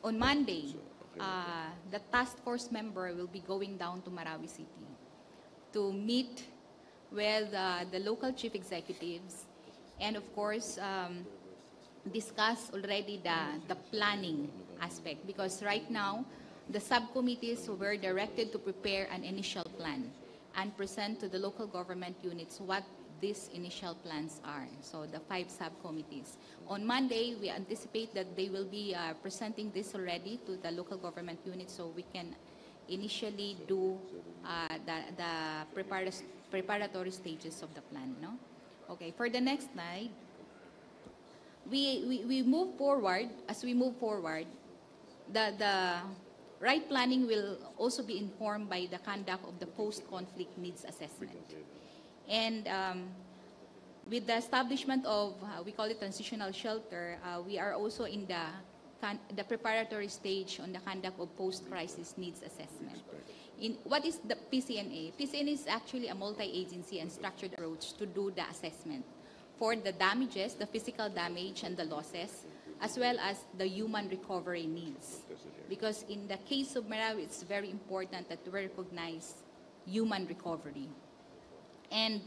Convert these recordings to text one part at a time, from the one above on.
On Monday, the task force member will be going down to Marawi City to meet with the local chief executives and, of course, discuss already the planning aspect, because right now the subcommittees were directed to prepare an initial plan and present to the local government units what these initial plans are. So the 5 subcommittees. On Monday, we anticipate that they will be presenting this already to the local government units, so we can initially do the preparatory stages of the plan. No? Okay, for the next slide, we move forward. As we move forward, the right planning will also be informed by the conduct of the post-conflict needs assessment. And with the establishment of, we call it transitional shelter, we are also in the preparatory stage on the conduct of post-crisis needs assessment. What is the PCNA? PCNA is actually a multi-agency and structured approach to do the assessment for the damages, the physical damage and the losses, as well as the human recovery needs. Because in the case of Marawi, it's very important that we recognize human recovery. And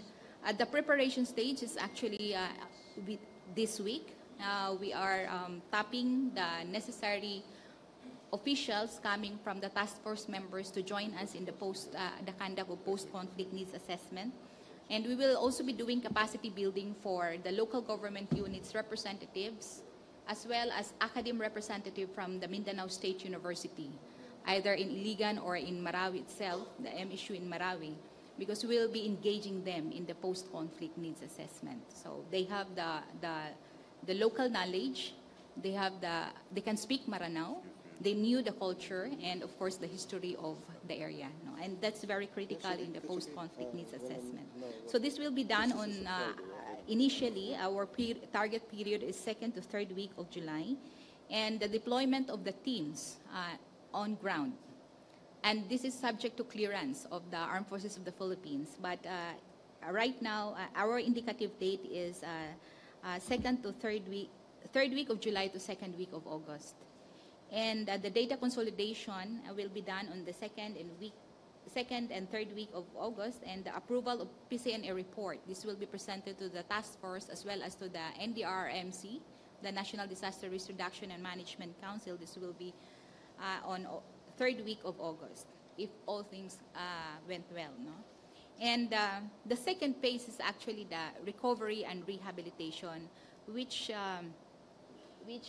at the preparation stage is actually this week. We are tapping the necessary officials coming from the task force members to join us in the conduct of post-conflict needs assessment. And we will also be doing capacity building for the local government units representatives, as well as academic representative from the Mindanao State University, either in Iligan or in Marawi itself, the MSU in Marawi, because we'll be engaging them in the post-conflict needs assessment. So they have the local knowledge, they can speak Maranao, they knew the culture, and of course the history of the area. No? And that's very critical in the post-conflict needs assessment. So this will be done on, initially, our target period is 2nd to 3rd week of July, and the deployment of the teams on ground. And this is subject to clearance of the Armed Forces of the Philippines. But right now, our indicative date is 2nd to 3rd week of July to 2nd week of August. And the data consolidation will be done on the 2nd and 3rd week of August, and the approval of PCNA report. This will be presented to the task force as well as to the NDRMC, the National Disaster Risk Reduction and Management Council. This will be on 3rd week of August, if all things went well. No? And the second phase is actually the recovery and rehabilitation, which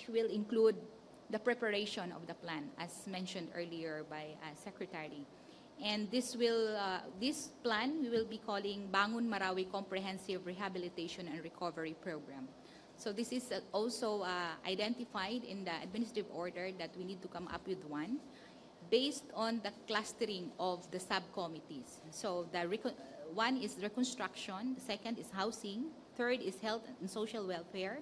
will include the preparation of the plan, as mentioned earlier by Secretary. And this plan we will be calling Bangon Marawi Comprehensive Rehabilitation and Recovery Program. So this is also identified in the administrative order that we need to come up with one based on the clustering of the subcommittees. So one is reconstruction, the second is housing, third is health and social welfare,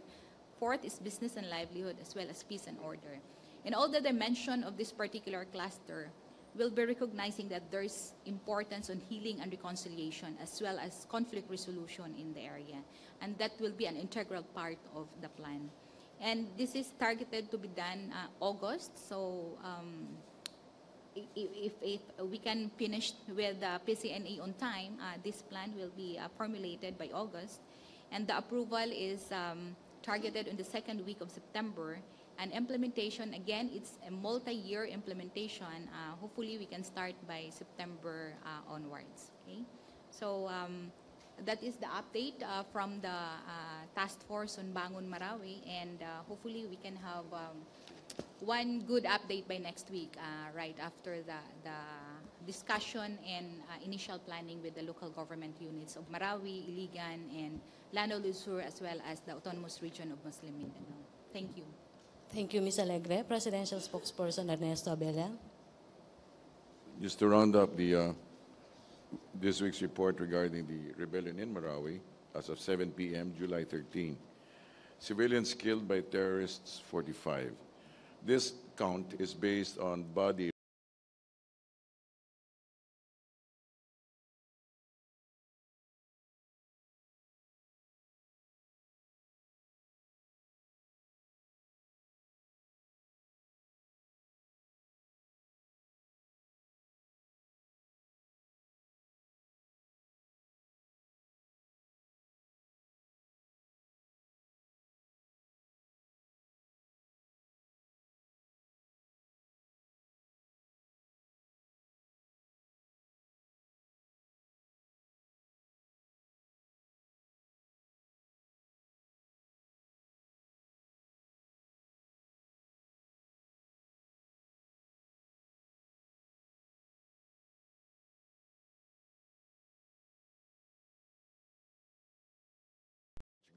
fourth is business and livelihood, as well as peace and order. And all the dimension of this particular cluster will be recognizing that there's importance on healing and reconciliation, as well as conflict resolution in the area. And that will be an integral part of the plan. And this is targeted to be done August. So if we can finish with the PCNA on time, this plan will be formulated by August. And the approval is targeted in the 2nd week of September. And implementation, again, it's a multi-year implementation. Hopefully, we can start by September onwards. Okay, so that is the update from the task force on Bangon Marawi, and hopefully we can have one good update by next week, right after the discussion and initial planning with the local government units of Marawi, Iligan, and Lanao Sur, as well as the Autonomous Region of Muslim Mindanao. Thank you. Thank you, Ms. Alegre. Presidential Spokesperson Ernesto Abella. Just to round up this week's report regarding the rebellion in Marawi, as of 7 p.m., July 13. Civilians killed by terrorists, 45. This count is based on body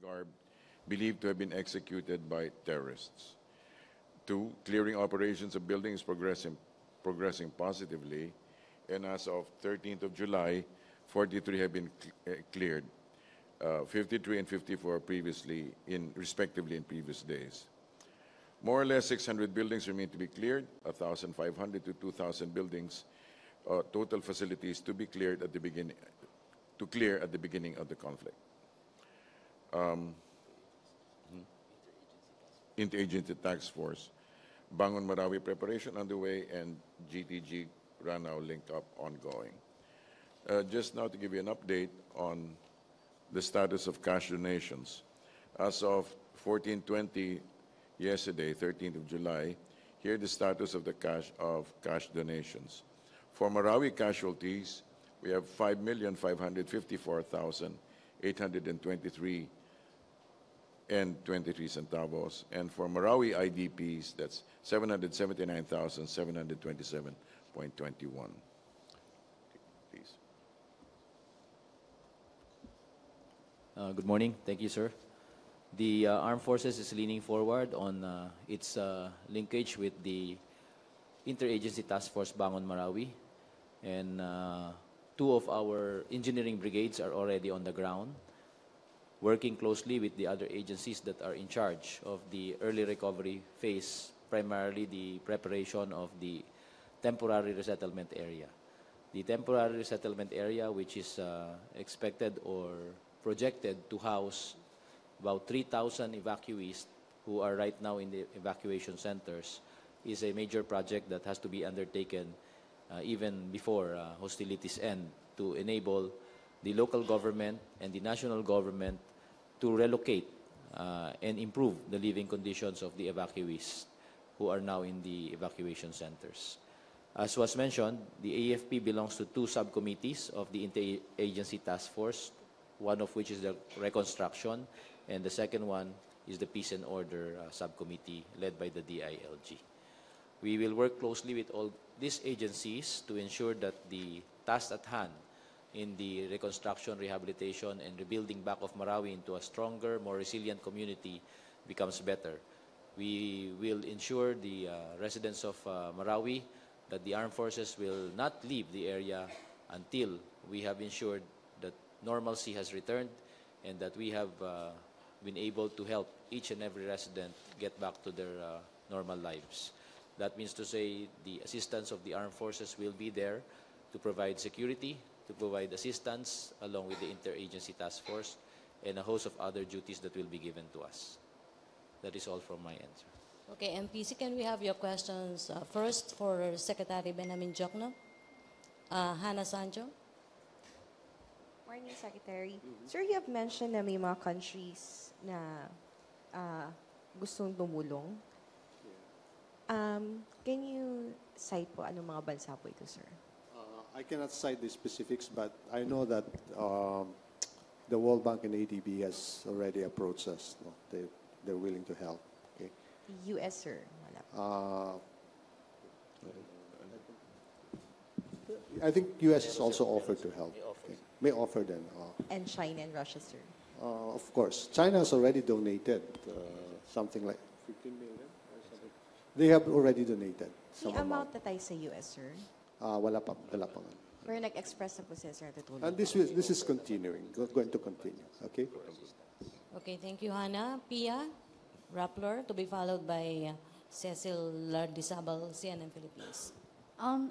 garb believed to have been executed by terrorists. 2, clearing operations of buildings progressing positively, and as of 13th of July, 43 have been cleared, 53 and 54 previously, respectively in previous days. More or less 600 buildings remain to be cleared, 1,500 to 2,000 buildings, total facilities to be cleared at the beginning, of the conflict. Interagency Task Force, Bangon Marawi preparation underway, and GTG Ranao link up ongoing. Just now to give you an update on the status of cash donations. As of 14:20 yesterday, 13th of July, here the status of the cash donations. For Marawi casualties, we have 5,554,823 and 23 centavos. And for Marawi IDPs, that's 779,727.21. Please. Good morning. Thank you, sir. The Armed Forces is leaning forward on its linkage with the Interagency Task Force Bangon Marawi. And 2 of our engineering brigades are already on the ground, working closely with the other agencies that are in charge of the early recovery phase, primarily the preparation of the temporary resettlement area. The temporary resettlement area, which is expected or projected to house about 3,000 evacuees who are right now in the evacuation centers, is a major project that has to be undertaken even before hostilities end, to enable the local government and the national government to relocate and improve the living conditions of the evacuees who are now in the evacuation centers. As was mentioned, the AFP belongs to 2 subcommittees of the Interagency Task Force, one of which is the reconstruction, and the second one is the Peace and Order subcommittee led by the DILG. We will work closely with all these agencies to ensure that the task at hand in the reconstruction, rehabilitation, and rebuilding back of Marawi into a stronger, more resilient community becomes better. We will ensure the residents of Marawi that the armed forces will not leave the area until we have ensured that normalcy has returned and that we have been able to help each and every resident get back to their normal lives. That means to say the assistance of the armed forces will be there to provide security, to provide assistance along with the Interagency Task Force, and a host of other duties that will be given to us. That is all from my answer. Okay, MPC, can we have your questions first for Secretary Benjamin Diokno? Hannah Sancho. Morning, Secretary. Sir, you have mentioned na may mga countries na gustong tumulong. Can you cite po anong mga bansa po ito, sir? I cannot cite the specifics, but I know that the World Bank and ADB has already approached us. No? They're willing to help. Okay. The U.S., sir. Wala po. I think U.S. has also offered to help. Okay. May offer then. And China and Russia, sir. Of course. China has already donated something like 15 million or something. They have already donated some The amount na tayo sa U.S., sir? Wala pa nga. Pero nag-express na po siya, sir, tutulong. And this is continuing, going to continue. Okay? Okay, thank you, Hannah. Pia Rappler, to be followed by Cecil Lardizabal, CNN Philippines.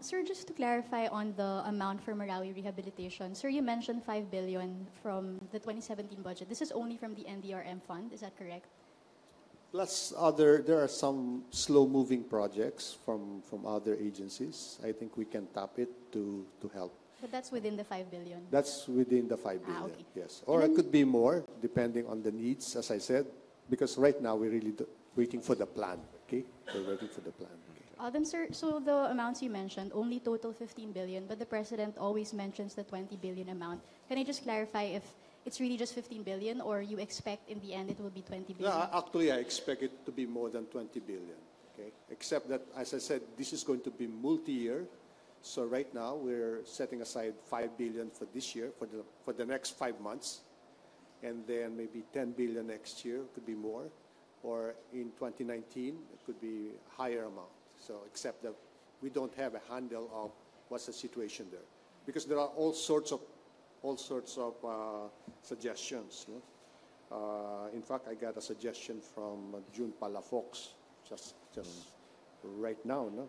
Sir, just to clarify on the amount for Marawi rehabilitation, sir, you mentioned 5 billion from the 2017 budget. This is only from the NVRAM fund, is that correct? Plus, there are some slow-moving projects from other agencies. I think we can tap it to help. But that's within the 5 billion? That's within the 5 billion, okay. yes. Or it could be more, depending on the needs, as I said, because right now we're really waiting for the plan, okay? We're waiting for the plan. Okay. Then, sir, so the amounts you mentioned, only total 15 billion, but the President always mentions the 20 billion amount. Can I just clarify if it's really just 15 billion, or you expect in the end it will be 20 billion? No, actually, I expect it to be more than 20 billion, okay? Except that, as I said, this is going to be multi-year. So right now, we're setting aside 5 billion for this year, for the next 5 months. and then maybe 10 billion next year, it could be more, or in 2019, it could be a higher amount. So except that we don't have a handle of what's the situation there, because there are all sorts of suggestions. No? In fact, I got a suggestion from June Palafox just right now. No,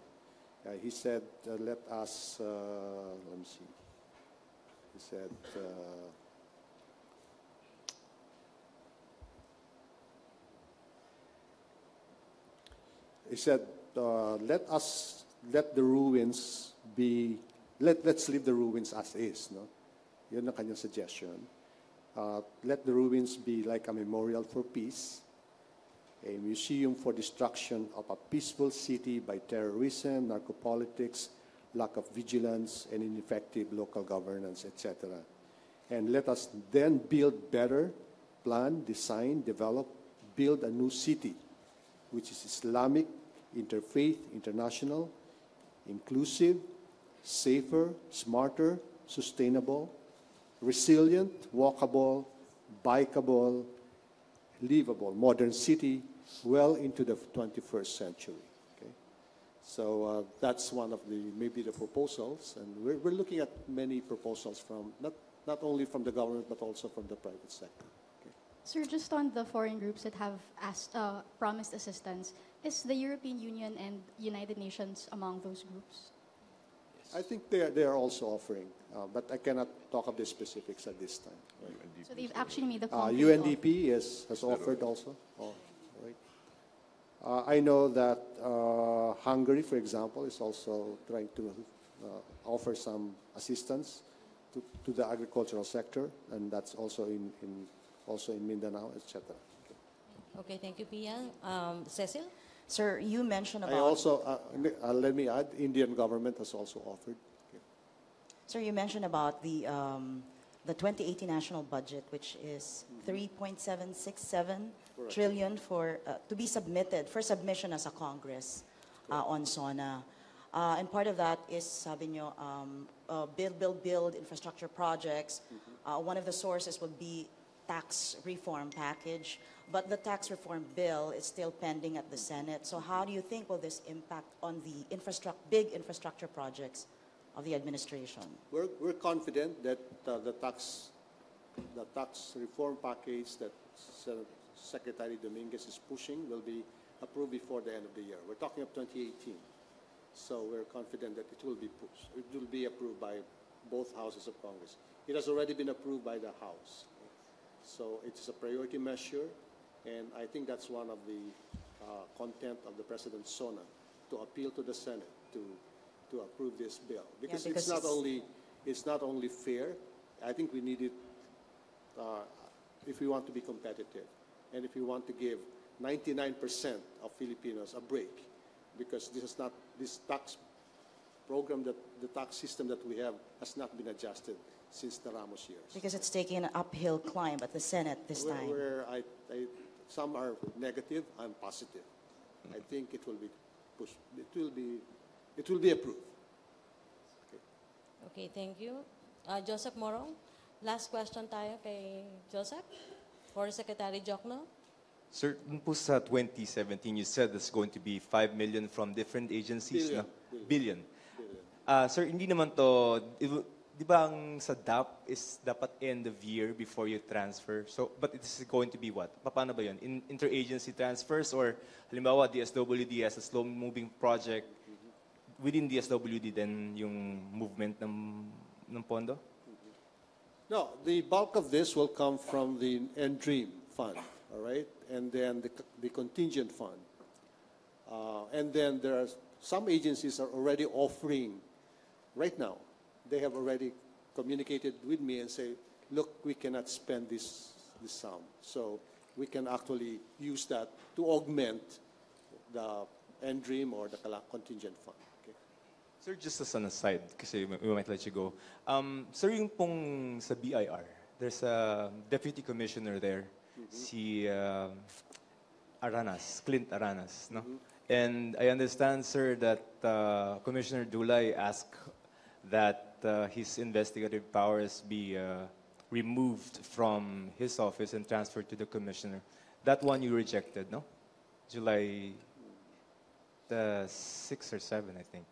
he said, "Let us." Let me see. He said. He said, let the ruins be, let's leave the ruins as is, no? Yun ang kanyang suggestion. Let the ruins be like a memorial for peace, a museum for destruction of a peaceful city by terrorism, narcopolitics, lack of vigilance, and ineffective local governance, etc. And let us then build better, plan, design, develop, build a new city, which is Islamic, interfaith, international, inclusive, safer, smarter, sustainable, resilient, walkable, bikeable, livable, modern city well into the 21st century. Okay? So that's one of maybe the proposals, and we're looking at many proposals from not only from the government but also from the private sector. Sir, just on the foreign groups that have promised assistance, is the European Union and United Nations among those groups? Yes. I think they are also offering, but I cannot talk of the specifics at this time. Right? So they've actually made the concrete UNDP has offered also. Oh, right. I know that Hungary, for example, is also trying to offer some assistance to the agricultural sector, and that's also in Mindanao, etc. Okay, thank you, Pia. Cecil? Sir, you mentioned about... I also, let me add, Indian government has also offered. Okay. Sir, you mentioned about the 2018 national budget, which is 3.767 trillion for to be submitted, for submission as a Congress on SONA. And part of that is, sabi nyo, build infrastructure projects. One of the sources would be tax reform package, but the tax reform bill is still pending at the Senate. So how do you think will this impact on the big infrastructure projects of the administration? We're confident that the tax reform package that Secretary Dominguez is pushing will be approved before the end of the year. We're talking of 2018. So we're confident that it will be pushed. It will be approved by both houses of Congress. It has already been approved by the House. So it's a priority measure, and I think that's one of the content of the President's SONA, to appeal to the Senate to approve this bill. Because it's not only fair, I think we need it if we want to be competitive, and if we want to give 99% of Filipinos a break, because this tax program, the tax system that we have has not been adjusted since the Ramos years. Because it's taking an uphill climb at the Senate this time. Some are negative, I'm positive. I think it will be pushed. It will be approved. Okay, thank you. Joseph Morong, last question tayo kay Joseph for Secretary Diokno. Sir, dun po sa 2017, you said there's going to be 5 million from different agencies. Billion. Sir, hindi naman to, di ba ang sa DAP is dapat end of year before you transfer? So, but it is going to be what? Paano ba yun? Interagency transfers, or halimbawa DSWD has a slow-moving project, within DSWD then yung movement ng pondo? No, the bulk of this will come from the NVRAM fund, all right? And then the contingent fund. And then there are some agencies are already offering, right now, they have already communicated with me and say, look, we cannot spend this sum. So we can actually use that to augment the NVRAM or the contingent fund. Okay? Sir, just as an aside, kasi we might let you go. Sir, yung pong sa BIR, there's a deputy commissioner there, si Clint Aranas, no? And I understand, sir, that Commissioner Dulay asked that his investigative powers be removed from his office and transferred to the commissioner. That one you rejected, no? July the 6th or 7th, I think.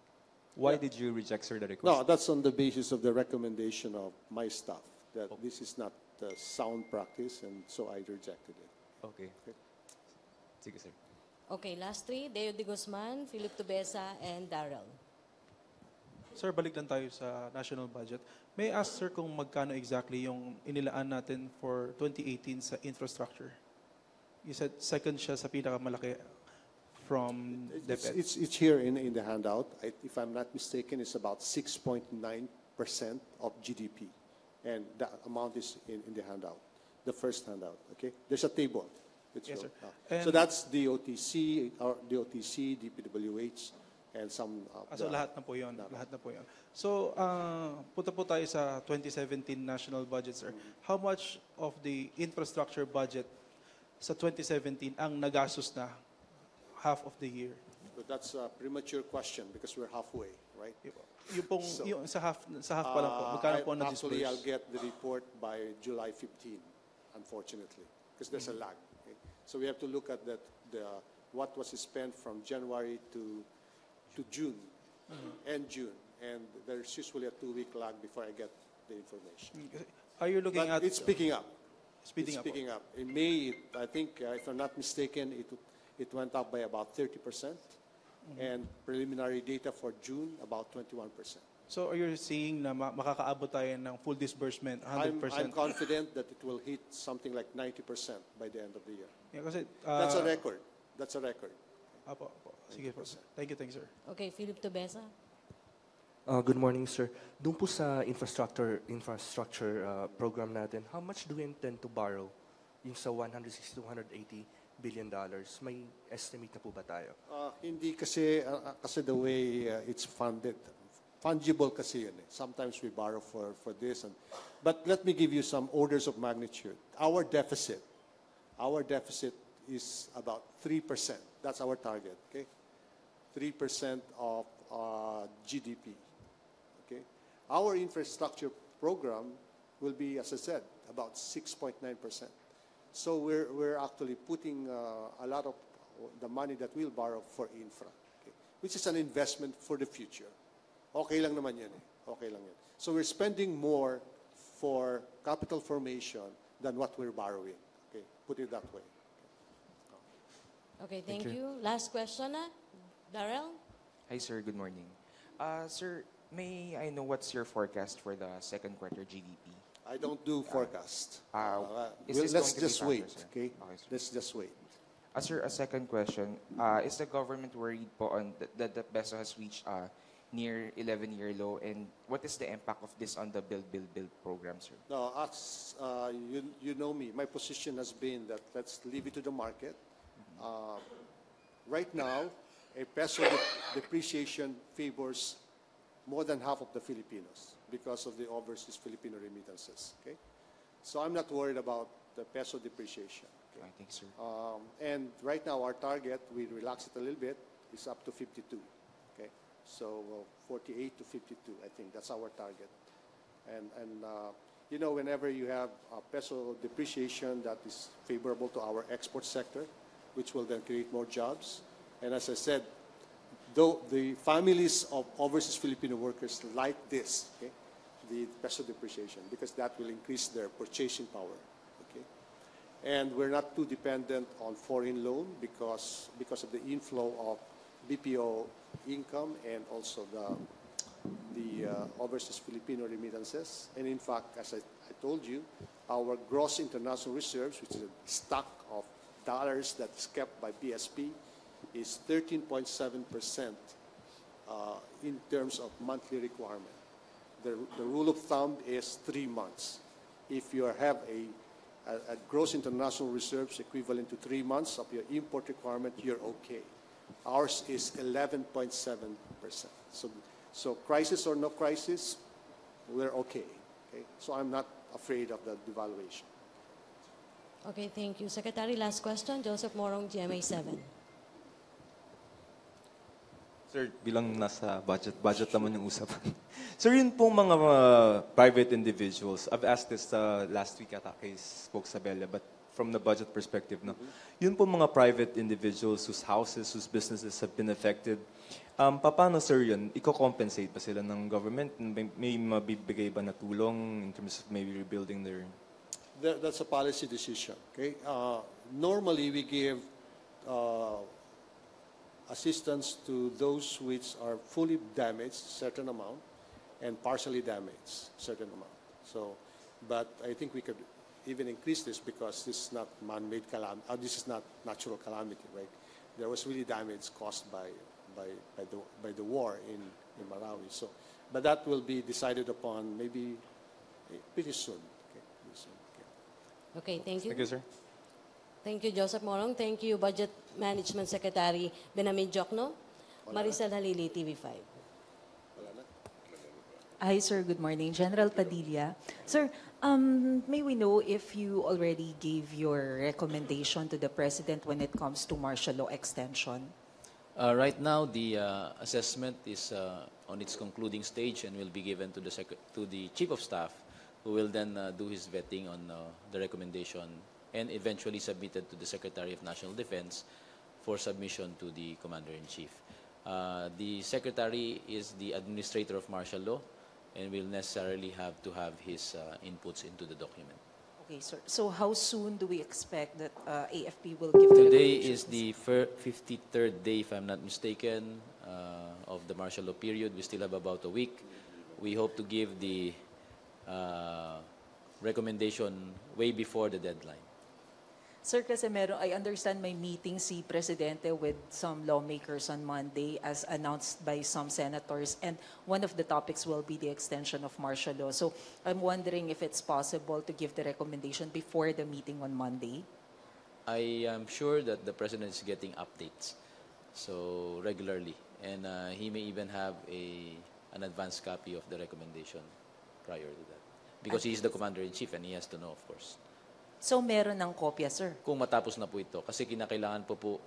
Why did you reject, sir, the request? No, that's on the basis of the recommendation of my staff, that this is not sound practice, and so I rejected it. Okay. Sige, sir. Okay, last three, Deo de Guzman, Philip Tubesa, and Darrell. Sir, balik lang tayo sa national budget. May I ask, sir, kung magkano exactly yung inilaan natin for 2018 sa infrastructure? You said second siya sa pinakamalaki from DepEd. It's here in the handout. If I'm not mistaken, it's about 6.9% of GDP. And that amount is in the handout, the first handout. Okay? There's a table. Yes, sir. So that's DOTC, DPWH, and some... So lahat na po yun. Lahat na po yun. So, punta po tayo sa 2017 national budget, sir. How much of the infrastructure budget sa 2017 ang nagastos na half of the year? But that's a premature question because we're halfway, right? Yung pong, yung sa half pa lang po, magkano po na-disperse? Actually, I'll get the report by July 15, unfortunately, because there's a lag. Okay? So we have to look at what was spent from January to June, end June, and there's usually a 2-week lag before I get the information. Are you looking But at... it's picking up. Speeding up. In May, I think, if I'm not mistaken, it went up by about 30%, and preliminary data for June, about 21%. So are you seeing na makakaabot tayo ng full disbursement, 100%? I'm confident that it will hit something like 90% by the end of the year. Yeah, kasi, That's a record. That's a record. Apo. Sige po. Thank you, sir. Okay, Philip Tubesa. Good morning, sir. Doon po sa infrastructure program natin, how much do we intend to borrow yung sa 160 to 180 billion dollars? May estimate na po ba tayo? Hindi kasi the way it's funded. Fungible kasi yun. Sometimes we borrow for this. But let me give you some orders of magnitude. Our deficit is about 3%. That's our target, okay? 3% of GDP. Okay? Our infrastructure program will be, as I said, about 6.9%. So we're actually putting a lot of the money that we'll borrow for infra, okay? Which is an investment for the future. Okay lang naman yan eh. Okay lang yan. So we're spending more for capital formation than what we're borrowing. Okay? Put it that way. Okay, thank you. Last question, Darrell? Hi, sir. Good morning. Sir, may I know what's your forecast for the second quarter GDP? I don't do forecast. Let's just wait, okay? Let's just wait. Sir, a second question. Is the government worried po on that the peso has reached near 11-year low, and what is the impact of this on the Build program, sir? No, you know me. My position has been that let's leave it to the market. Right now, a peso depreciation favors more than half of the Filipinos because of the overseas Filipino remittances. Okay, so I'm not worried about the peso depreciation. Okay? I think, sir. And right now, our target, we relax it a little bit, is up to 52. Okay, so 48 to 52, I think that's our target. And you know, whenever you have a peso depreciation, that is favorable to our export sector, which will then create more jobs. And as I said, though the families of overseas Filipino workers like this, okay, the peso depreciation, because that will increase their purchasing power. Okay, and we're not too dependent on foreign loan because of the inflow of BPO income and also the overseas Filipino remittances. And in fact, as I told you, our gross international reserves, which is a stock of dollars that is kept by BSP, is 13.7% in terms of monthly requirement. The rule of thumb is 3 months. If you have a gross international reserves equivalent to 3 months of your import requirement, you're okay. Ours is 11.7%. So crisis or no crisis, we're okay. So I'm not afraid of the devaluation. Okay, thank you. Secretary, last question. Joseph Morong, GMA 7. Sir, bilang nasa budget naman yung usapan. Sir, yun pong mga private individuals, I've asked this last week ata kay Spokesperson, but from the budget perspective, no? Yun pong mga private individuals whose houses, whose businesses have been affected, paano, sir, yun? Iko-compensate pa sila ng government? May mabibigay ba na tulong in terms of maybe rebuilding their... That's a policy decision. Okay. Normally, we give assistance to those which are fully damaged, certain amount, and partially damaged, certain amount. So, but I think we could even increase this because this is not man-made calamity. This is not natural calamity, right? There was really damage caused by the war in Marawi. So, but that will be decided upon maybe pretty soon. Okay, pretty soon. Okay, thank you. Thank you, sir. Thank you, Joseph Morong. Thank you, Budget Management Secretary Benjamin Diokno. Maricel Halili, TV5. Hi, sir. Good morning. General Padilla. Sir, may we know if you already gave your recommendation to the President when it comes to martial law extension? Right now, the assessment is on its concluding stage and will be given to the Chief of Staff, who will then do his vetting on the recommendation and eventually submitted to the Secretary of National Defense for submission to the Commander-in-Chief. The Secretary is the administrator of martial law and will necessarily have to have his inputs into the document. Okay, sir. So how soon do we expect that AFP will give the Today is the 53rd day, if I'm not mistaken, of the martial law period. We still have about a week. We hope to give the recommendation way before the deadline. Sir, kasi I understand may meeting si Presidente with some lawmakers on Monday as announced by some senators, and one of the topics will be the extension of martial law. So I'm wondering if it's possible to give the recommendation before the meeting on Monday. I am sure that the President is getting updates so regularly, and he may even have an advanced copy of the recommendation prior to that. Because he is the Commander-in-Chief and he has to know, of course. So meron ng kopya, sir? Kung matapos na po ito. Kasi kinakailangan po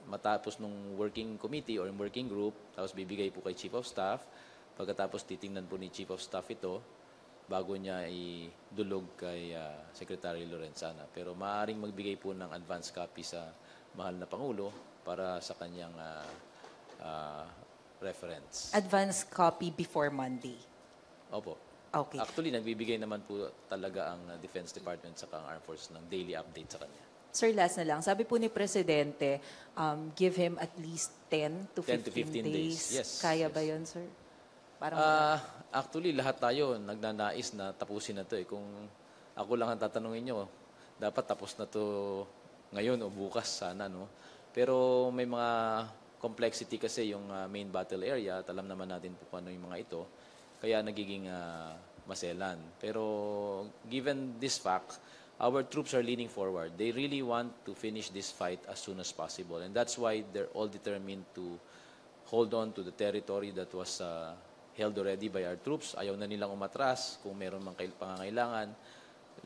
matapos nung working committee or working group, tapos bibigay po kay Chief of Staff. Pagkatapos titingnan po ni Chief of Staff ito, bago niya idulog kay Secretary Lorenzana. Pero maaaring magbigay po ng advance copy sa mahal na Pangulo para sa kanyang reference. Advance copy before Monday? Opo. Okay. Actually, nagbibigay naman po talaga ang Defense Department sa Armed Forces ng daily update sa kanya. Sir, last na lang. Sabi po ni Presidente, give him at least 10 to 15 days. Yes. Kaya ba yun, sir? Parang actually, lahat tayo nagnanais na tapusin na ito. Kung ako lang ang tatanungin nyo, dapat tapos na to ngayon o bukas sana. No? Pero may mga complexity kasi yung main battle area. At alam naman natin po kung ano yung mga ito. Kaya nagiging maselan. Pero given this fact, our troops are leaning forward. They really want to finish this fight as soon as possible. And that's why they're all determined to hold on to the territory that was held already by our troops. Ayaw na nilang umatras kung meron mang pangangailangan.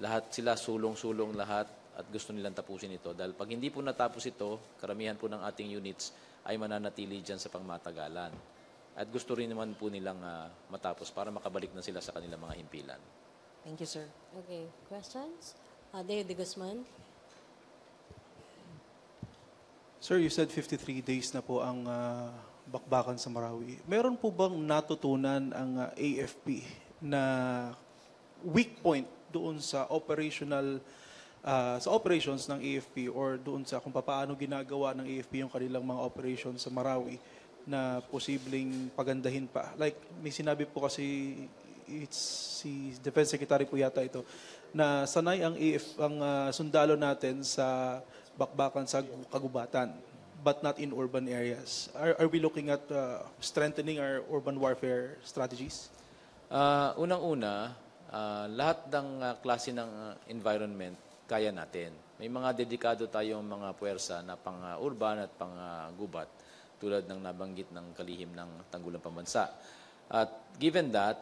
Lahat sila, sulong-sulong lahat at gusto nilang tapusin ito. Dahil pag hindi po natapos ito, karamihan po ng ating units ay mananatili dyan sa pangmatagalan. At gusto rin naman po nilang matapos para makabalik na sila sa kanilang mga himpilan. Thank you, sir. Okay, questions? David de Guzman. Sir, you said 53 days na po ang bakbakan sa Marawi. Meron po bang natutunan ang AFP na weak point doon sa operations ng AFP or doon sa kung paano ginagawa ng AFP yung kanilang mga operations sa Marawi na posibleng pagandahin pa? Like, may sinabi po kasi si Defense Secretary po yata ito, na sanay ang sundalo natin sa bakbakan sa kagubatan, but not in urban areas. Are we looking at strengthening our urban warfare strategies? Unang-una, lahat ng klase ng environment kaya natin. May mga dedikado tayong mga puwersa na pang-urban at pang-gubat, tulad ng nabanggit ng kalihim ng Tanggulang Pambansa. At given that,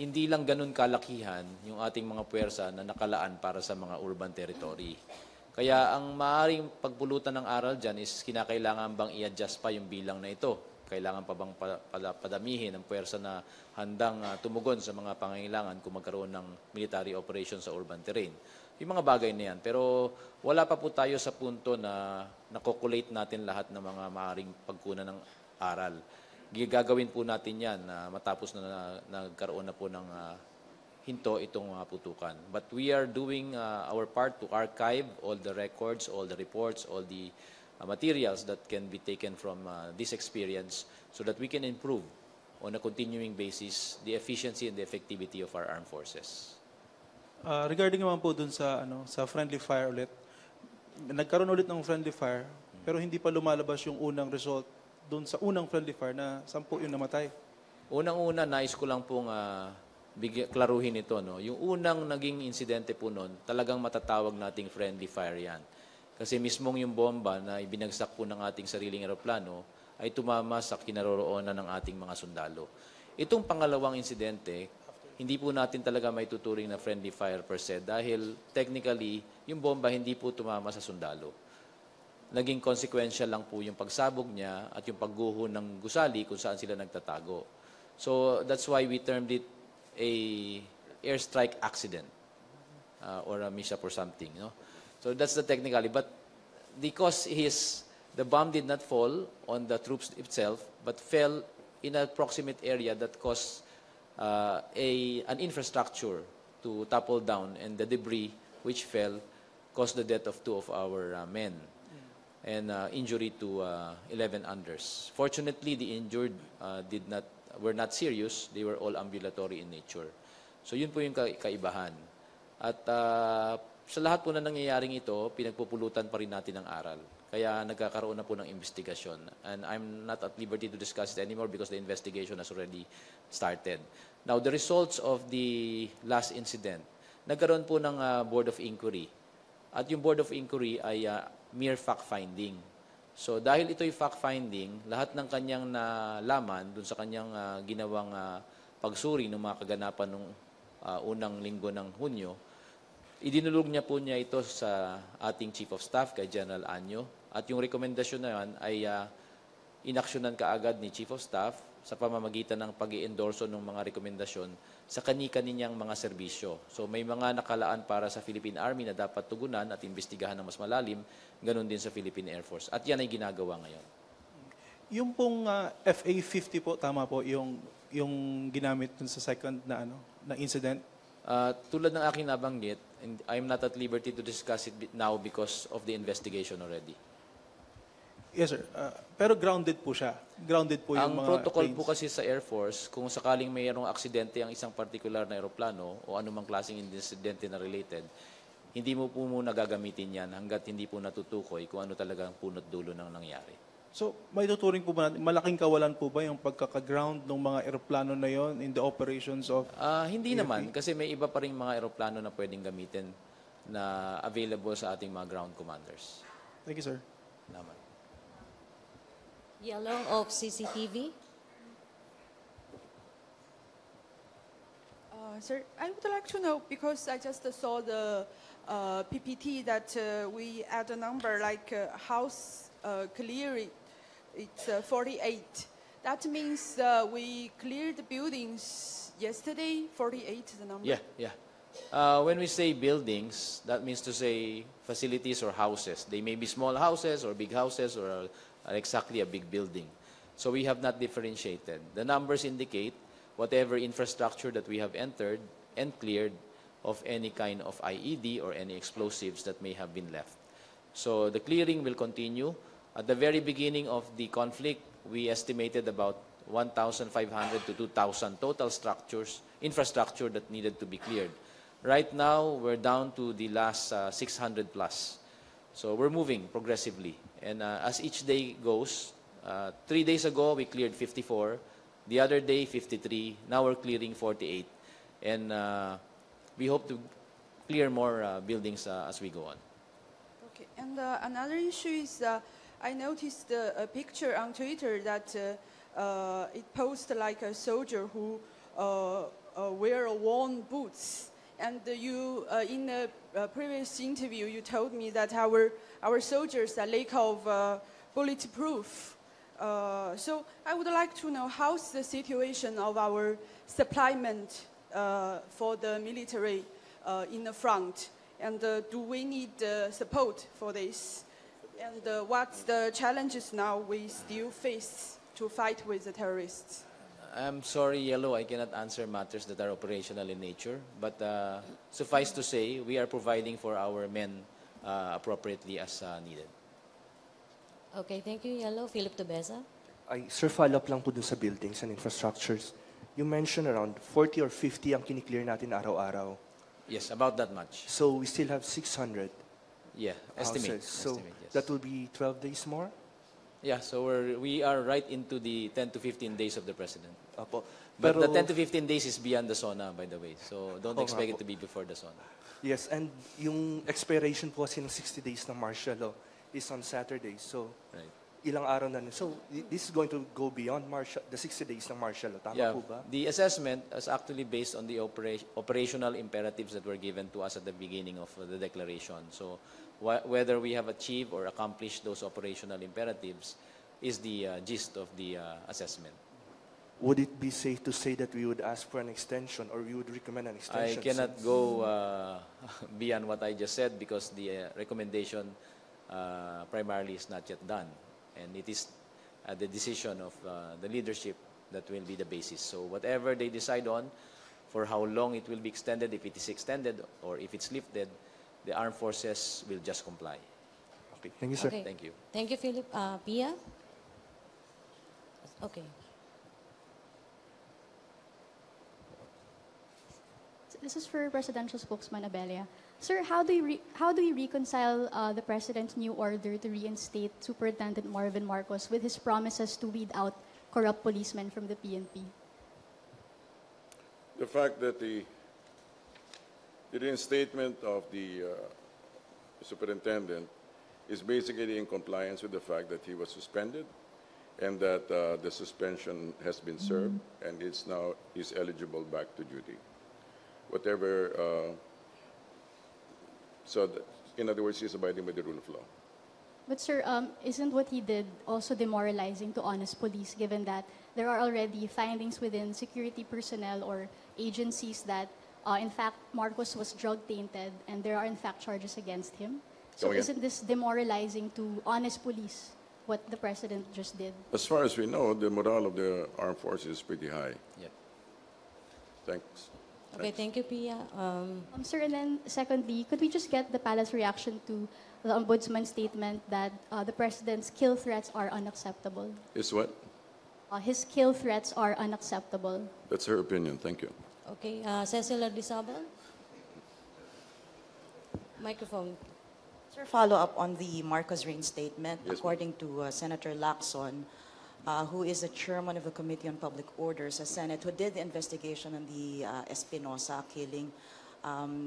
hindi lang ganun kalakihan yung ating mga puwersa na nakalaan para sa mga urban territory. Kaya ang maaaring pagpulutan ng aral dyan is kinakailangan bang i-adjust pa yung bilang na ito Kailangan pa bang padamihin ang puwersa na handang tumugon sa mga pangangailangan kung magkaroon ng military operation sa urban terrain? Yung mga bagay na yan. Pero wala pa po tayo sa punto na nakokulate natin lahat ng mga maaaring pagkunan ng aral. Gagawin po natin yan matapos na nagkaroon na po ng hinto itong mga putukan. But we are doing our part to archive all the records, all the reports, all the materials that can be taken from this experience so that we can improve on a continuing basis the efficiency and the effectivity of our armed forces. Regarding naman po dun sa friendly fire ulit, nagkaroon ulit ng friendly fire pero hindi pa lumalabas yung unang result dun sa unang friendly fire na 10 yung namatay. Unang-una, nais ko lang pong klaruhin ito. No? Yung unang naging insidente po noon, talagang matatawag nating friendly fire yan. Kasi mismong yung bomba na ibinagsak po ng ating sariling eroplano ay tumama sa kinaroroonan ng ating mga sundalo. Itong pangalawang insidente, hindi po natin talaga may tuturing na friendly fire per se dahil technically, yung bomba hindi po tumama sa sundalo. Naging consequential lang po yung pagsabog niya at yung pagguho ng gusali kung saan sila nagtatago. So that's why we termed it a airstrike accident or a mishap or something. No? So that's the technicality. But because the bomb did not fall on the troops itself, but fell in a proximate area that caused an infrastructure to topple down, and the debris which fell caused the death of 2 of our men and injury to 11 others. Fortunately, the injured were not serious. They were all ambulatory in nature. So yun po yung kaibahan. At sa lahat po na nangyayaring ito, pinagpupulutan pa rin natin ang aral. Kaya nagkakaroon na po ng investigasyon. And I'm not at liberty to discuss it anymore because the investigation has already started. Now, the results of the last incident, nagkaroon po ng Board of Inquiry. At yung Board of Inquiry ay mere fact-finding. So dahil ito'y fact-finding, lahat ng kanyang nalaman dun sa kanyang ginawang pagsuri ng mga kaganapan ng unang linggo ng Hunyo, idinulog niya po niya ito sa ating Chief of Staff, kay General Anyo. At yung rekomendasyon na yan ay inaksyonan kaagad ni Chief of Staff sa pamamagitan ng pag-i-endorso ng mga rekomendasyon sa kani-kaninyang mga serbisyo. So may mga nakalaan para sa Philippine Army na dapat tugunan at imbestigahan ng mas malalim, ganun din sa Philippine Air Force. At yan ay ginagawa ngayon. Yung pong FA-50 po, tama po, yung ginamit dun sa second na incident? Tulad ng aking nabanggit, and I'm not at liberty to discuss it now because of the investigation already. Yes, sir. Pero grounded po siya. Grounded po yung mga protocol planes po kasi sa Air Force, kung sakaling mayroong aksidente ang isang particular na aeroplano o anumang klaseng insidente na related, hindi mo po muna gagamitin yan hanggat hindi po natutukoy kung ano talaga ang punot dulo ng nangyari. So, may tuturing po ba natin, malaking kawalan po ba yung pagkaka-ground ng mga aeroplano na yon in the operations of Hindi naman, kasi may iba pa rin mga aeroplano na pwedeng gamitin na available sa ating mga ground commanders. Thank you, sir. Naman. Yellow of CCTV. Sir, I would like to know, because I just saw the PPT that we add a number like house clearing, it's 48. That means we cleared the buildings yesterday, 48 is the number? Yeah. When we say buildings, that means to say facilities or houses. They may be small houses or big houses or exactly a big building. So we have not differentiated. The numbers indicate whatever infrastructure that we have entered and cleared of any kind of IED or any explosives that may have been left. So the clearing will continue. At the very beginning of the conflict, we estimated about 1,500 to 2,000 total infrastructure that needed to be cleared. Right now, we're down to the last 600 plus. So we're moving progressively. And as each day goes, 3 days ago, we cleared 54. The other day, 53. Now we're clearing 48. And we hope to clear more buildings as we go on. Okay. And another issue is I noticed a picture on Twitter that it posed like a soldier who wear worn boots. And you, in a previous interview, you told me that our soldiers are lack of bulletproof So I would like to know how's the situation of our supplement for the military in the front, and do we need support for this? And what's the challenges now we still face to fight with the terrorists? I'm sorry, Yellow, I cannot answer matters that are operational in nature. But suffice to say, we are providing for our men appropriately as needed. Okay, thank you, Yellow. Philip Tobesa. Sir, follow-up lang po dun sa buildings and infrastructures. You mentioned around 40 or 50 ang kiniklear natin araw-araw. Yes, about that much. So we still have 600 Yeah, estimate. houses. So Estimate, yes. that will be 12 days more? Yeah, so we are right into the 10 to 15 days of the President. Apo. But Pero- the 10 to 15 days is beyond the SONA, by the way. So don't Oo expect nga it po. to be before the SONA. Yes, and yung expiration po kasi ng 60 days ng martial law is on Saturday. So Right. ilang araw na. So this is going to go beyond the 60 days ng martial law. Tama Yeah, po ba? the assessment is actually based on the operational imperatives that were given to us at the beginning of the declaration. So whether we have achieved or accomplished those operational imperatives is the gist of the assessment. Would it be safe to say that we would ask for an extension or we would recommend an I extension? cannot go beyond what I just said because the recommendation primarily is not yet done. And it is the decision of the leadership that will be the basis. So whatever they decide on, for how long it will be extended, if it is extended or if it's lifted, the armed forces will just comply. Okay, thank you, sir. Okay. Thank you. Thank you, Philip. Pia? Okay. This is for Presidential Spokesman Abella. Sir, how do you reconcile the President's new order to reinstate Superintendent Marvin Marcos with his promises to weed out corrupt policemen from the PNP? The fact that the reinstatement of the superintendent is basically in compliance with the fact that he was suspended and that the suspension has been served and he's eligible back to duty. Whatever, in other words, he's abiding by the rule of law. But sir, isn't what he did also demoralizing to honest police, given that there are already findings within security personnel or agencies that, in fact, Marcos was drug-tainted and there are, in fact, charges against him? So isn't this demoralizing to honest police, what the President just did? As far as we know, the morale of the armed forces is pretty high. Yep. Thanks. Okay, thank you, Pia. Sir, and then secondly, could we just get the palace reaction to the Ombudsman statement that the President's kill threats are unacceptable? Is what? His kill threats are unacceptable. That's her opinion. Thank you. Okay, Cecil Ardizabal? Microphone. Sir, follow up on the Marcos reinstatement. Yes, According to Senator Lacson, who is the chairman of the Committee on Public Orders, a Senate, who did the investigation on the Espinosa killing.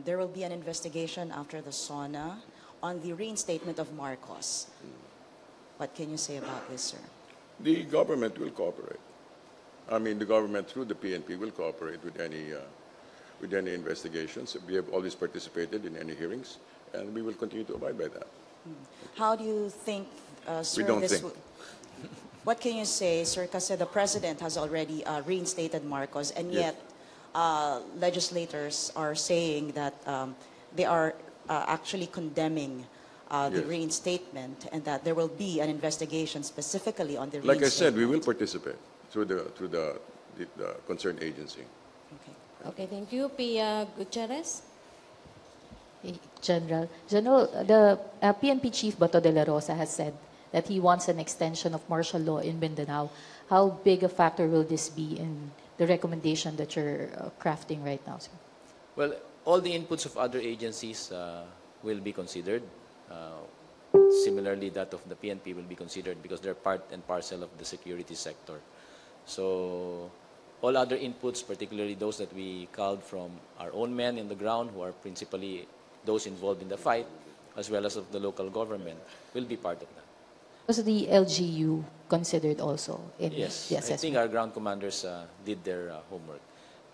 There will be an investigation after the SONA on the reinstatement of Marcos. What can you say about this, sir? The government will cooperate. I mean, the government through the PNP will cooperate with any investigations. We have always participated in any hearings, and we will continue to abide by that. How do you think, sir, We don't this think. What can you say, sir, kasi the President has already reinstated Marcos, and Yes. yet legislators are saying that they are actually condemning the Yes. reinstatement and that there will be an investigation specifically on the Like I said, reinstatement. we will participate through the concerned agency. Okay, thank you. Pia Gutierrez? General, the PNP Chief Bato de la Rosa has said that he wants an extension of martial law in Mindanao. How big a factor will this be in the recommendation that you're crafting right now, sir? Well, all the inputs of other agencies will be considered. Similarly, that of the PNP will be considered because they're part and parcel of the security sector. So all other inputs, particularly those that we culled from our own men in the ground, who are principally those involved in the fight, as well as of the local government, will be part of that. Was the LGU considered also in Yes, the I think assessment? our ground commanders did their homework.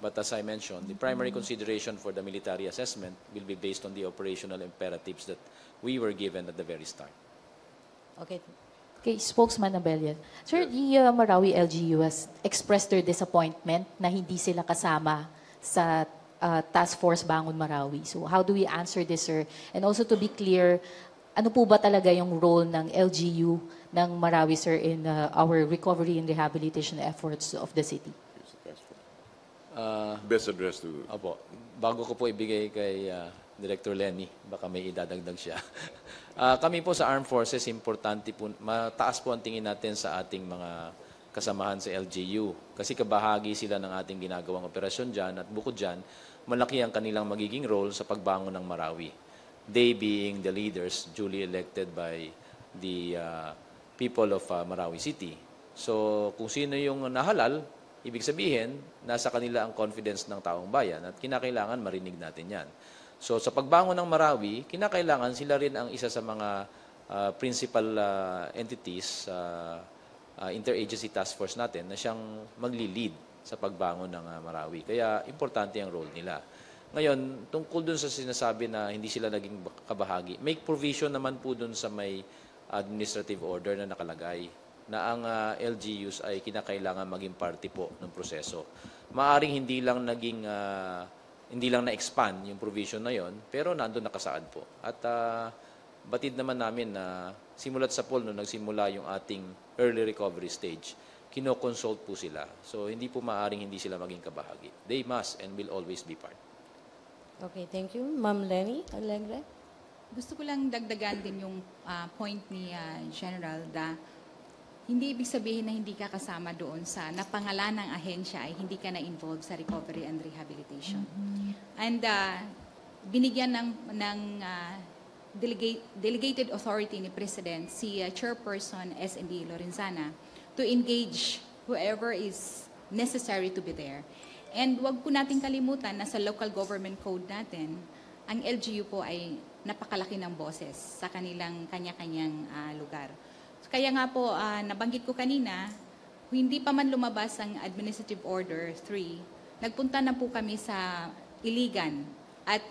But as I mentioned, the primary consideration for the military assessment will be based on the operational imperatives that we were given at the very start. Okay. Okay, Spokesman Abella. Sir, the Marawi LGU has expressed their disappointment na hindi sila kasama sa Task Force Bangon Marawi. So how do we answer this, sir? And also to be clear, ano po ba talaga yung role ng LGU ng Marawi, sir, in our recovery and rehabilitation efforts of the city? Best address to... Opo. Bago ko po ibigay kay Director Lenny, baka may idadagdag siya. Kami po sa Armed Forces, importante po, mataas po ang tingin natin sa ating mga kasamahan sa LGU. Kasi kabahagi sila ng ating ginagawang operasyon dyan at bukod dyan, malaki ang kanilang magiging role sa pagbangon ng Marawi. They being the leaders duly elected by the people of Marawi City. So kung sino yung nahalal, ibig sabihin, nasa kanila ang confidence ng taong bayan at kinakailangan marinig natin yan. So sa pagbangon ng Marawi, kinakailangan sila rin ang isa sa mga principal entities, interagency task force natin na siyang magli-lead sa pagbangon ng Marawi. Kaya importante ang role nila. Ngayon, tungkol dun sa sinasabi na hindi sila naging kabahagi, make provision naman po dun sa may administrative order na nakalagay na ang LGUs ay kinakailangan maging party po ng proseso. Maaring hindi lang na-expand yung provision na yon, pero nandoon nakasaad po. At batid naman namin na simulat sa poll nung nagsimula yung ating early recovery stage, kinoconsult po sila. So hindi po maaring hindi sila maging kabahagi. They must and will always be part. Okay, thank you. Ma'am Lenny Alegre. Gusto ko lang dagdagan din yung point ni General da hindi ibig sabihin na hindi ka kasama doon sa napangalan ng ahensya ay hindi ka na-involved sa recovery and rehabilitation. And binigyan ng delegated authority ni President si Chairperson S&D Lorenzana to engage whoever is necessary to be there. And wag po natin kalimutan na sa local government code natin, ang LGU po ay napakalaki ng boses sa kanilang kanya-kanyang lugar. Kaya nga po, nabanggit ko kanina, hindi pa man lumabas ang Administrative Order 3, nagpunta na po kami sa Iligan at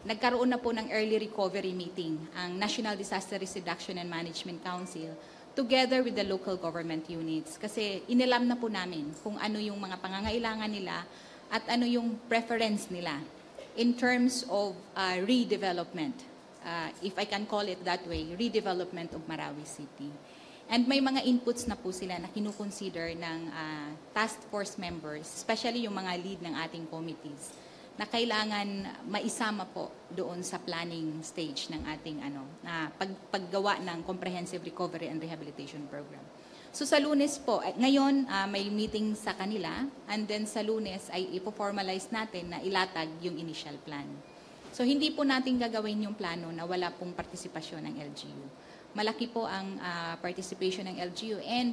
nagkaroon na po ng early recovery meeting ang National Disaster Risk Reduction and Management Council together with the local government units. Kasi inilam na po namin kung ano yung mga pangangailangan nila at ano yung preference nila in terms of redevelopment. If I can call it that way, redevelopment of Marawi City. And may mga inputs na po sila na kinukonsider ng task force members, especially yung mga lead ng ating committees, na kailangan maisama po doon sa planning stage ng ating paggawa ng Comprehensive Recovery and Rehabilitation Program. So sa Lunes po, ngayon may meeting sa kanila, and then sa Lunes ay ipo-formalize natin na ilatag yung initial plan. So hindi po natin gagawin yung plano na wala pong partisipasyon ng LGU. Malaki po ang participation ng LGU. And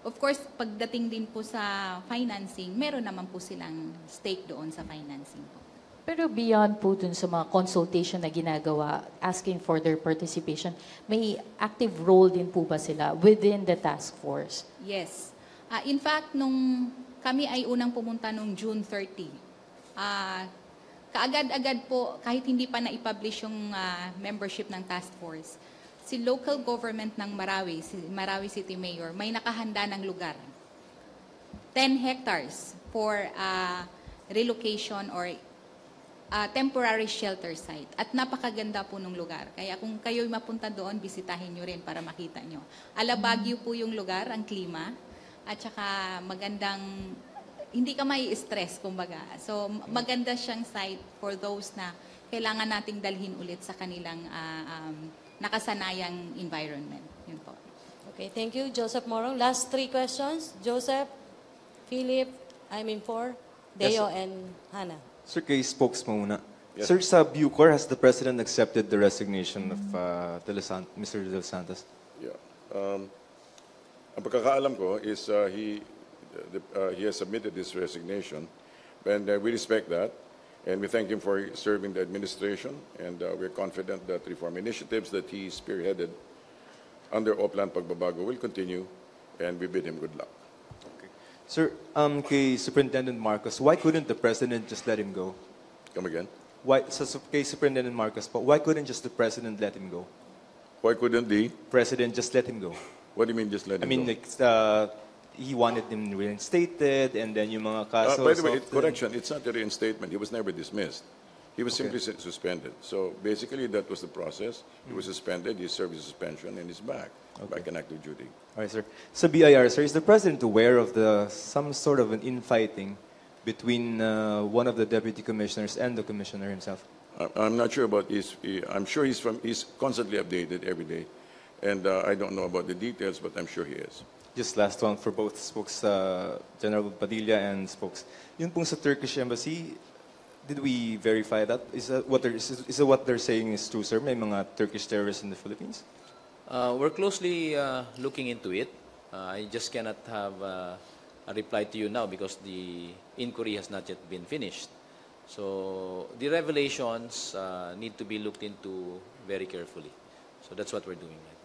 of course, pagdating din po sa financing, meron naman po silang stake doon sa financing po. Pero beyond po dun sa mga consultation na ginagawa, asking for their participation, may active role din po ba sila within the task force? Yes. In fact, nung kami ay unang pumunta nung June 30, kaagad-agad po, kahit hindi pa na-publish yung membership ng task force, si local government ng Marawi, si Marawi City Mayor, may nakahanda ng lugar. 10 hectares for relocation or temporary shelter site. At napakaganda po ng lugar. Kaya kung kayo'y mapunta doon, bisitahin nyo rin para makita nyo. Alabagyo po yung lugar, ang klima, at saka magandang hindi ka may stress, kumbaga. So, maganda siyang site for those na kailangan nating dalhin ulit sa kanilang nakasanayang environment. Yun po. Okay, thank you, Joseph Morong. Last 3 questions. Joseph, Philip, 4, Deo, and Hannah. Sir, kay spokesman muna. Yes. Sir, sa Bucor, has the President accepted the resignation of Mr. De Los Santos? Yeah. Ang pagkakaalam ko is he has submitted his resignation, and we respect that, and we thank him for serving the administration, and we're confident that reform initiatives that he spearheaded under Oplan Pagbabago will continue, and we bid him good luck. Okay. Sir, kay Superintendent Marcos, why couldn't the President just let him go? Come again? Kay Superintendent Marcos, why couldn't just the President let him go? Why couldn't the President just let him go? What do you mean just let I him mean, go? like, he wanted them reinstated, and then yung mga kasos... By the way, of correction, it's not a reinstatement. He was never dismissed. He was simply suspended. So basically, that was the process. He was suspended, he served his suspension, and he's back in active duty. All right, sir. So BIR, sir, is the president aware of some sort of an infighting between one of the deputy commissioners and the commissioner himself? I'm not sure about his. I'm sure he's constantly updated every day, and I don't know about the details, but I'm sure he is. Just last one for both spokes, General Padilla and spokes. Yun pong sa Turkish embassy, did we verify that? Is that what they're saying is true, sir? May mga Turkish terrorists in the Philippines? We're closely looking into it. I just cannot have a reply to you now because the inquiry has not yet been finished. So the revelations need to be looked into very carefully. So that's what we're doing right now.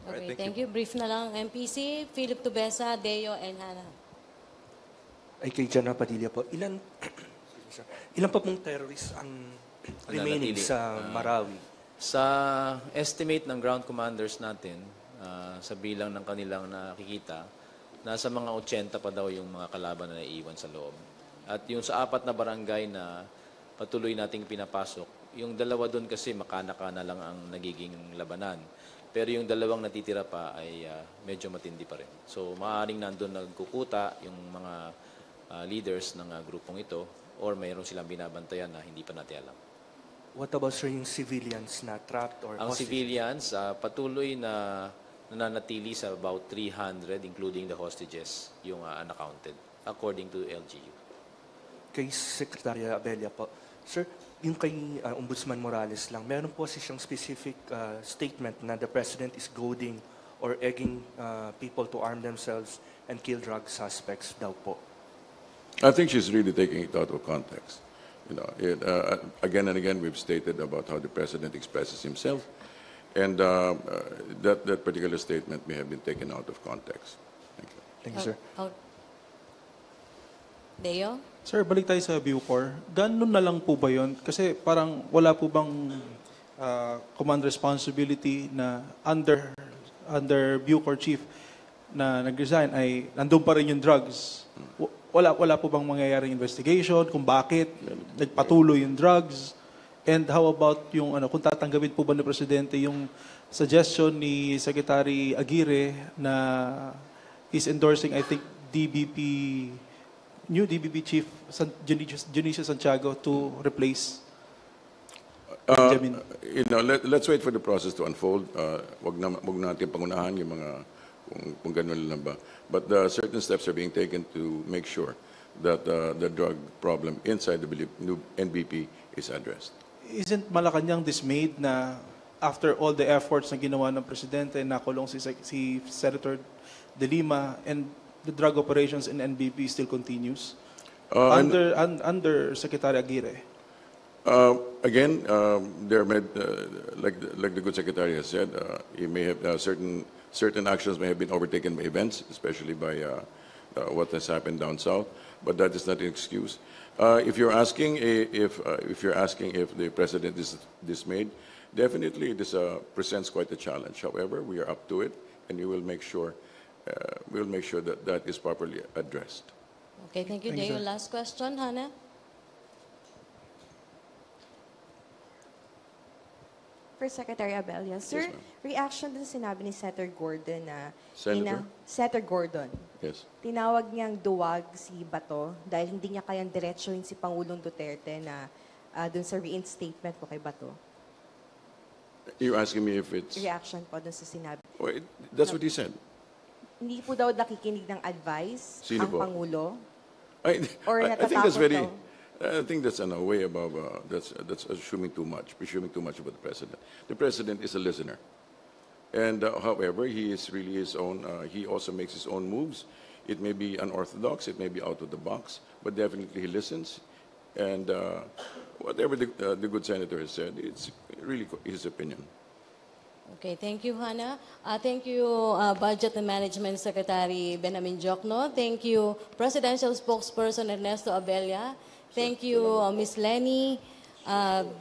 Okay, Alright, thank you. Brief na lang MPC, Philip Tubesa, Deo, and Hannah. Ay kay General Padilla po, ilan pa pong terrorists ang remaining sa Marawi? Sa estimate ng ground commanders natin, sa bilang ng kanilang nakikita, nasa mga 80 pa daw yung mga kalaban na naiiwan sa loob. At yung sa 4 na barangay na patuloy nating pinapasok, yung 2 doon kasi makana-kana lang ang nagiging labanan. Pero yung 2 natitira pa ay medyo matindi pa rin. So maaaring nandun nagkukuta yung mga leaders ng grupong ito or mayroon silang binabantayan na hindi pa natin alam. What about, sir, yung civilians na trapped or Ang hostage? civilians, patuloy na nananatili sa about 300, including the hostages, yung unaccounted, according to LGU. Kay Secretary Abella po, sir, yung kay Ombudsman Morales lang, meron po siyang specific statement na the President is goading or egging people to arm themselves and kill drug suspects daw po. I think she's really taking it out of context. You know, again and again, we've stated about how the president expresses himself, and that particular statement may have been taken out of context. Thank you. Thank you, sir. Deo? Sir, balik tayo sa Bucor. Ganun na lang po ba yun? Kasi parang wala po bang command responsibility na under Bucor chief na nag-resign ay nandun pa rin yung drugs? Wala po bang mangyayaring investigation kung bakit nagpatuloy yung drugs? And how about yung kung tatanggapin po ba ni Presidente yung suggestion ni Secretary Aguirre na is endorsing, I think, new DBP Chief Junicio Santiago to replace Benjamin? Let's wait for the process to unfold. Wag natin pangunahan yung mga kung ganun lang ba. But certain steps are being taken to make sure that the drug problem inside the new NBP is addressed. Isn't Malacañang dismayed na after all the efforts na ginawa ng Presidente, nakulong si Senator De Lima, and the drug operations in NBP still continues under Secretary Aguirre? Again, like the good secretary has said, he may have certain actions may have been overtaken by events, especially by what has happened down south. But that is not an excuse. If you're asking if the president is dismayed, definitely this presents quite a challenge. However, we are up to it, and we will make sure that is properly addressed. Okay, thank you, Deo. Last question, Hannah? For Secretary Abella, sir, Yes, ma'am. reaction dun sa sinabi ni Senator Gordon na... Senator? Senator Gordon. Yes. Tinawag niyang duwag si Bato dahil hindi niya kayang diretsuhin si Pangulong Duterte na dun sa reinstatement po kay Bato. You're asking me if it's... Reaction po dun sa sinabi. Well, that's what he said. Hindi po daw nakikinig ng advice Sino ang po? Pangulo? I Or think that's natatakot very... daw? I think that's in a way above. That's assuming too much. Presuming too much about the president. The president is a listener, and however, he is really his own. He also makes his own moves. It may be unorthodox. It may be out of the box, but definitely he listens. And whatever the good senator has said, it's really his opinion. Okay, thank you, Hannah. Thank you, Budget and Management Secretary Benjamin Diokno. Thank you, Presidential Spokesperson Ernesto Abella. Thank you, Ms. Lenny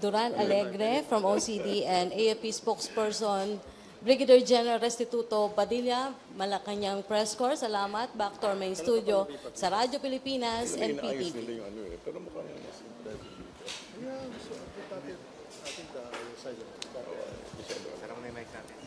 Duran Alegre from OCD and AFP Spokesperson Brigadier General Restituto Padilla, Malacañang Press Corps. Salamat. Back to our main studio sa Radyo Pilipinas and PTV. Pero mukhang mas Yeah, so I think that side of it. Sarang na yung mic natin.